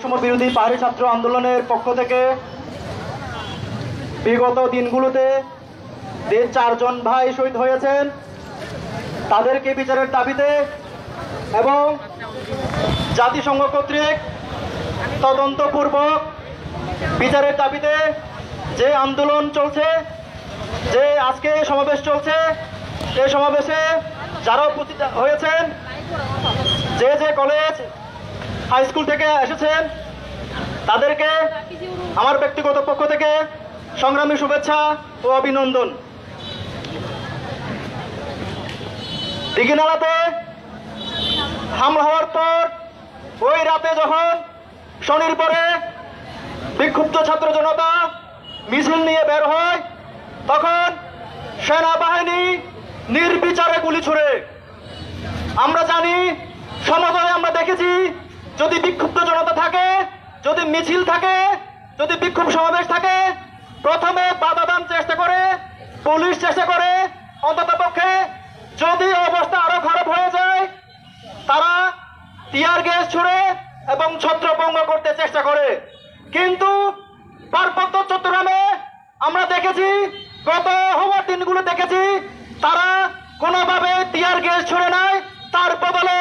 বৈষম্য বিরোধী পাহাড়ি ছাত্র আন্দোলনের পক্ষ থেকে বিগত দিনগুলোতে যে 4 জন ভাই শহীদ হয়েছেন তাদেরকে বিচারের দাবিতে এবং জাতিসংঘ কর্তৃক তদন্তপূর্বক বিচারের দাবিতে যে আন্দোলন চলছে, যে আজকে সমাবেশ চলছে, এই সমাবেশে যারা উপস্থিত হয়েছেন, যে কলেজ হাই স্কুল থেকে এসেছেন, তাদেরকে আমার ব্যক্তিগত পক্ষ থেকে সংগ্রামী শুভেচ্ছা ও অভিনন্দন। দিঘিনালাতে হামলা হওয়ার পর ওই রাতে যখন শনির পরে বিক্ষুব্ধ ছাত্র জনতা মিছিল নিয়ে বের হয়, তখন সেনাবাহিনী নির্বিচারে গুলি ছুড়ে। আমরা জানি, সমতলে আমরা দেখেছি, যদি বিক্ষুব্ধ জনতা থাকে, যদি মিছিল থাকে, যদি বিক্ষোভ সমাবেশ থাকে, প্রথমে বাধা দান চেষ্টা করে, পুলিশ চেষ্টা করে, অন্ততপক্ষে যদি অবস্থা আরো খারাপ হয়ে যায় তারা টিয়ার গ্যাস ছুড়ে এবং ছত্রভঙ্গ করতে চেষ্টা করে। কিন্তু পার্বত্য চট্টগ্রামে আমরা দেখেছি, গত হওয়ার দিনগুলো দেখেছি, তারা কোনোভাবে টিয়ার গ্যাস ছুড়ে নাই, তার বদলে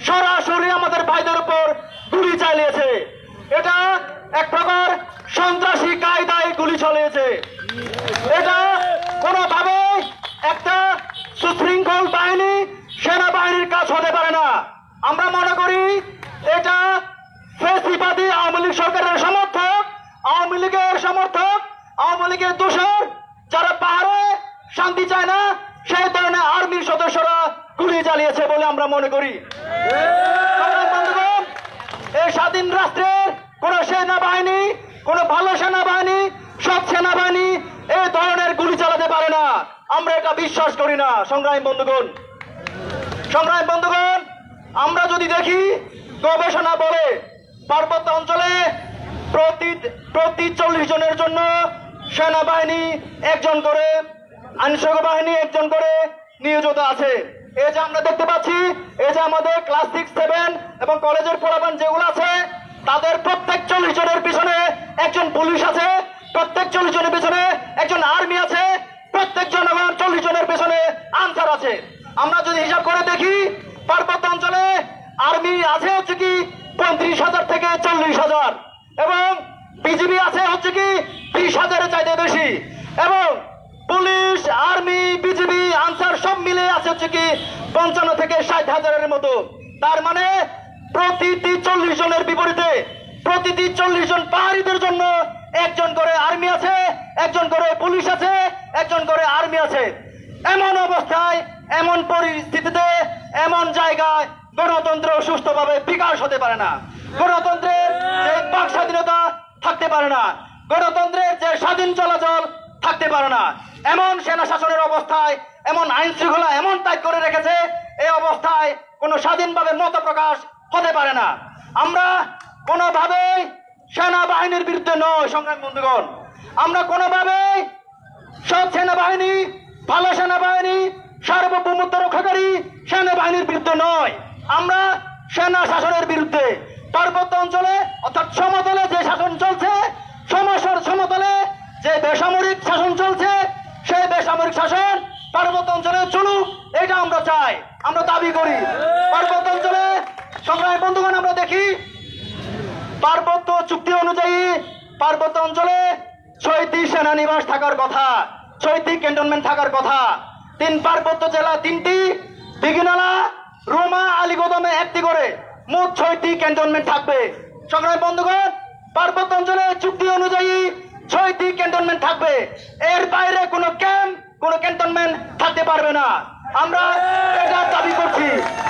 সরাসরি আমাদের ভাইদের উপর গুলি চালিয়েছে। এটা এক প্রকার সন্ত্রাসী কায়দায় গুলি চালিয়েছে। এটা কোনোভাবে একটা সুশৃঙ্খল বাহিনী, সেনাবাহিনীর কাজ হতে পারে না। আমরা মনে করি এটা ফ্যাসিবাদী আওয়ামী লীগ সরকারের সমর্থক, আওয়ামী লীগের সমর্থক, আওয়ামী লীগের দোষর, যারা পাহাড়ে শান্তি চায় না, সেই ধরনের আর্মির সদস্যরা গুলি চালিয়েছে বলে আমরা মনে করি। এই স্বাধীন রাষ্ট্রের কোন সেনাবাহিনী, কোন ভালো সেনাবাহিনী, সব সেনাবাহিনী এই ধরনের গুলি চালাতে পারে না। আমরা এটা বিশ্বাস করি না। সংগ্রামী বন্ধুগণ, আমরা যদি দেখি, গবেষণা বলে পার্বত্য অঞ্চলে প্রতি 40 জনের জন্য সেনাবাহিনী 1 জন করে, আইনশৃঙ্খলা বাহিনী 1 জন করে নিয়োজিত আছে। এই যে আমরা দেখতে পাচ্ছি, এই যে আমাদের ক্লাস 6, 7 এবং কলেজের পোলাপান যেগুলো আছে, তাদের প্রত্যেক 40 জনের পিছনে 1 জন পুলিশ আছে, প্রত্যেক 40 জনের পিছনে 1 জন আর্মি আছে, প্রত্যেক জনগণ 40 জনের পিছনে আনসার আছে। আমরা যদি হিসাব করে দেখি, পার্বত্য অঞ্চলে আর্মি আছে হচ্ছে কি 35,000 থেকে 40,000 এবং বিজিবি আছে হচ্ছে কি 20,000-এর চাইতে বেশি, এবং পুলিশ, আর্মি, বিজিবি, আনসার সব মিলে আছে হচ্ছে কি 55 থেকে 60,000-এর মতো। তার মানে প্রতিটি 40 জনের বিপরীতে প্রতিটি 40 জন পাহাড়িদের জন্য 1 জন করে আর্মি আছে, 1 জন করে পুলিশ আছে, 1 জন করে আর্মি আছে। এমন অবস্থায়, এমন পরিস্থিতিতে, এমন জায়গায় গণতন্ত্র সুষ্ঠুভাবে বিকাশ হতে পারে না। গণতন্ত্রের যে বাক স্বাধীনতা থাকতে পারে না, গণতন্ত্রের যে স্বাধীন চলাচল থাকতে পারে না। এমন সেনা শাসনের অবস্থায়, এমন আইন শৃঙ্খলা এমন টাইট করে রেখেছে, এই অবস্থায় কোনো স্বাধীনভাবে মত প্রকাশ হতে পারে না। আমরা কোনোভাবেই সেনাবাহিনীর বিরুদ্ধে নয়। সংগ্রামী বন্ধুগণ, আমরা কোনোভাবেই সব সেনাবাহিনী, ভালো সেনাবাহিনী, সার্বভৌমত্ব রক্ষাকারী সেনাবাহিনীর বিরুদ্ধে নয়। আমরা সেনা শাসনের বিরুদ্ধে। পার্বত্য অঞ্চলে অর্থাৎ সমতলে যে শাসন চলছে, সমতলে যে বেসামরিক শাসন চলছে, সেই বেসামরিক শাসন পার্বত্য অঞ্চলে চলুক, এটা আমরা চাই, আমরা দাবি করি। পার্বত্য অঞ্চলে, সংগ্রামী বন্ধুগণ, আমরা দেখি পার্বত্য চুক্তি অনুযায়ী পার্বত্য অঞ্চলে 6টি সেনানিবাস থাকার কথা, 6টি ক্যান্টনমেন্ট থাকার কথা। 3 পার্বত্য জেলা 3টি, দিঘিনালা, রুমা, আলীকদমে 1টি করে, মোট 6টি ক্যান্টনমেন্ট থাকবে। সংগ্রামী বন্ধুগণ, পার্বত্য অঞ্চলে চুক্তি অনুযায়ী 6টি ক্যান্টনমেন্ট থাকবে। এর বাইরে কোনো ক্যাম্প, কোনো ক্যান্টনমেন্ট থাকতে পারবে না। আমরা এটা দাবি করছি।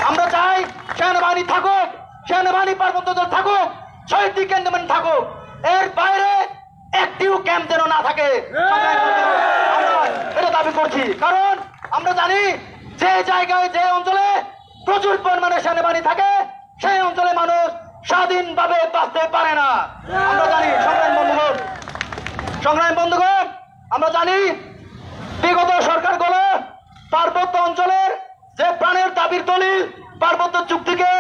আমরা চাই সেনাবাহিনী থাকুক, সেনাবাহিনী পার্বত্য অঞ্চল থাকুক, 6টি ক্যান্টনমেন্ট থাকুক, এর বাইরে একটিও ক্যাম্প যেন না থাকে। আমরা এটা দাবি করছি, কারণ আমরা জানি যে জায়গায়, যে অঞ্চলে প্রচুর পরিমাণে সেনাবাহিনী থাকে, সেই অঞ্চলে মানুষ স্বাধীনভাবে বাঁচতে পারে না। আমরা জানি। সংগ্রামী বন্ধুগণ, আমরা জানি বিগত সরকারগুলো পার্বত্য অঞ্চলের যে প্রাণের দাবির দলিল পার্বত্য চুক্তিকে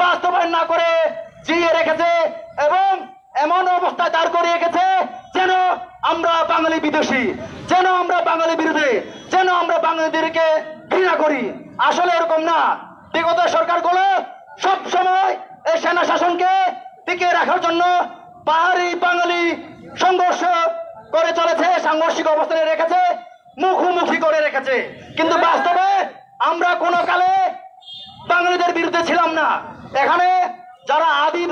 বাস্তবায়ন না করে জিইয়ে রেখেছে এবং বিদেশি, যেন আমরা বাঙালি বিরোধী, যেন আমরা বাঙালিদেরকে ঘৃণা করি। আসলে এরকম না। বিগত সরকারগুলো সব সময় এই সেনা শাসনকে টিকিয়ে রাখার জন্য পাহাড়ি বাঙালি সংঘর্ষ করে চলেছে, সাংঘর্ষিক অবস্থানে রেখেছে, মুখোমুখি করে রেখেছে। কিন্তু বাস্তবে আমরা কোনো কালে বাঙালিদের বিরুদ্ধে ছিলাম না। এখানে যারা আদি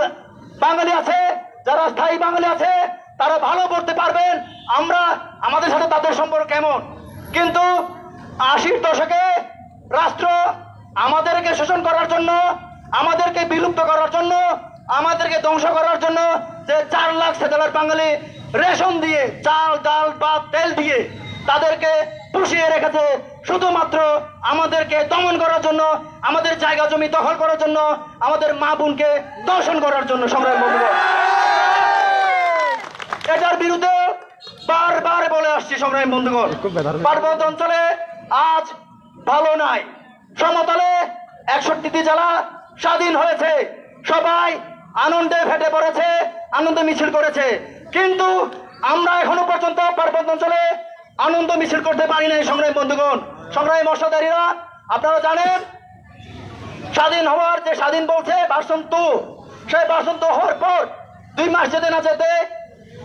বাঙালি আছে, যারা স্থায়ী বাঙালি আছে, তারা ভালো করতে পারবেন আমরা আমাদের সাথে তাদের সম্পর্ক কেমন। কিন্তু 80-র দশকে রাষ্ট্র আমাদেরকে শোষণ করার জন্য, আমাদেরকে বিলুপ্ত করার জন্য, আমাদেরকে ধ্বংস করার জন্য যে 4 লাখ সেটেলার বাঙালি রেশন দিয়ে, চাল ডাল বা তেল দিয়ে তাদেরকে পুষিয়ে রেখেছে, শুধুমাত্র আমাদেরকে দমন করার জন্য, আমাদের জায়গা জমি দখল করার জন্য, আমাদের মা বোনকে দর্শন করার জন্য। সংগ্রামী বন্ধুগণ, এটার বিরুদ্ধে বারবার বলে আসছি। সংগ্রামী বন্ধুগণ, পার্বত্য অঞ্চলে আজ ভালো নাই। সমতলে 61টি জেলা স্বাধীন হয়েছে, সবাই আনন্দে ফেটে পড়েছে, আনন্দ মিছিল করেছে। কিন্তু আমরা এখনো পর্যন্ত পার্বত্য অঞ্চলে আনন্দ মিছিল করতে পারি নাই। সংগ্রামী বন্ধুগণ, সংগ্রামী মর্যাদারীরা, আপনারা জানেন স্বাধীন হওয়ার যে স্বাধীন বলছে ভার্সন 2, সেই ভার্সন 2 হওয়ার পর 2 মাস যেতে না যেতে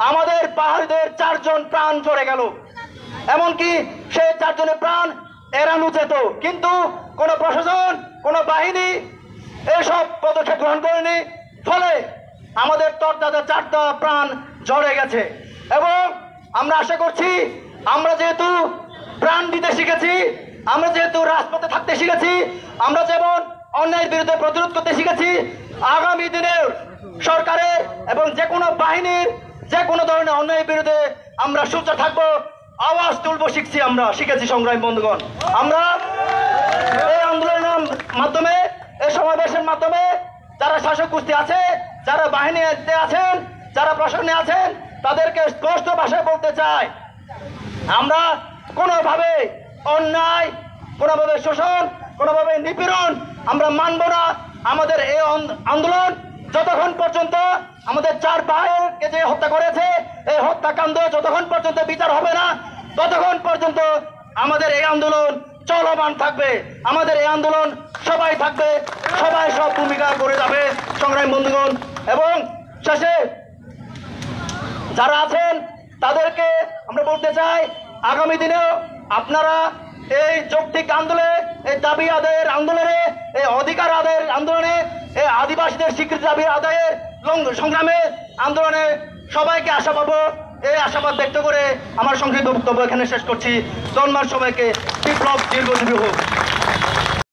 আমাদের পাহাড়িদের 4 জন প্রাণ চলে গেল। এমনকি সেই 4 জনের প্রাণ এড়ানো যেত, কিন্তু কোন প্রশাসন, কোন বাহিনী এসব পদক্ষেপ গ্রহণ করেনি। ফলে আমাদের তরতাজা 4টা প্রাণ ঝরে গেছে। এবং আমরা আশা করছি, আমরা যেহেতু প্রাণ দিতে শিখেছি, আমরা যেহেতু রাজপথে থাকতে শিখেছি, আমরা যেমন অন্যায়ের বিরুদ্ধে প্রতিরোধ করতে শিখেছি, আগামী দিনের সরকারের এবং যে কোনো বাহিনীর যে কোনো ধরনের অন্যায়ের বিরুদ্ধে আমরা সোচ্চার থাকবো, আওয়াজ তুলবো শিখেছি। সংগ্রামী বন্ধুগণ, আমরা এই আন্দোলনের মাধ্যমে, এই সমাবেশের মাধ্যমে যারা শাসক গোষ্ঠী আছে, যারা বাহিনীতে আছেন, যারা প্রশাসনে আছেন, তাদেরকে স্পষ্ট ভাষায় বলতে চাই, আমরা কোনোভাবে অন্যায়, কোনোভাবে শোষণ, কোনোভাবে নিপীড়ন আমরা মানব না। আমাদের এই আন্দোলন যতক্ষণ পর্যন্ত আমাদের 4 ভাইকে যে হত্যা করেছে, এই হত্যাকাণ্ড যতক্ষণ পর্যন্ত বিচার হবে না, ততক্ষণ পর্যন্ত আমাদের এই আন্দোলন চলমান থাকবে। আমাদের এই আন্দোলন সবাই থাকবে, সবাই সব ভূমিকা করে যাবে। সংগ্রামী বন্ধুগণ, এবং শেষে যারা আছেন তাদেরকে আমরা বলতে চাই, আগামী দিনেও আপনারা এই যৌক্তিক আন্দোলনে, এই দাবি আদায়ের আন্দোলনে, এই অধিকার আদায়ের আন্দোলনে, এই আদিবাসীদের স্বীকৃতি দাবি আদায়ের সংগ্রামে আন্দোলনে সবাইকে আশা পাবো। এই আশাবাদ ব্যক্ত করে আমার সংক্ষিপ্ত বক্তব্য এখানে শেষ করছি। ধন্যবাদ সবাইকে। বিপ্লব দীর্ঘজীবী হোক।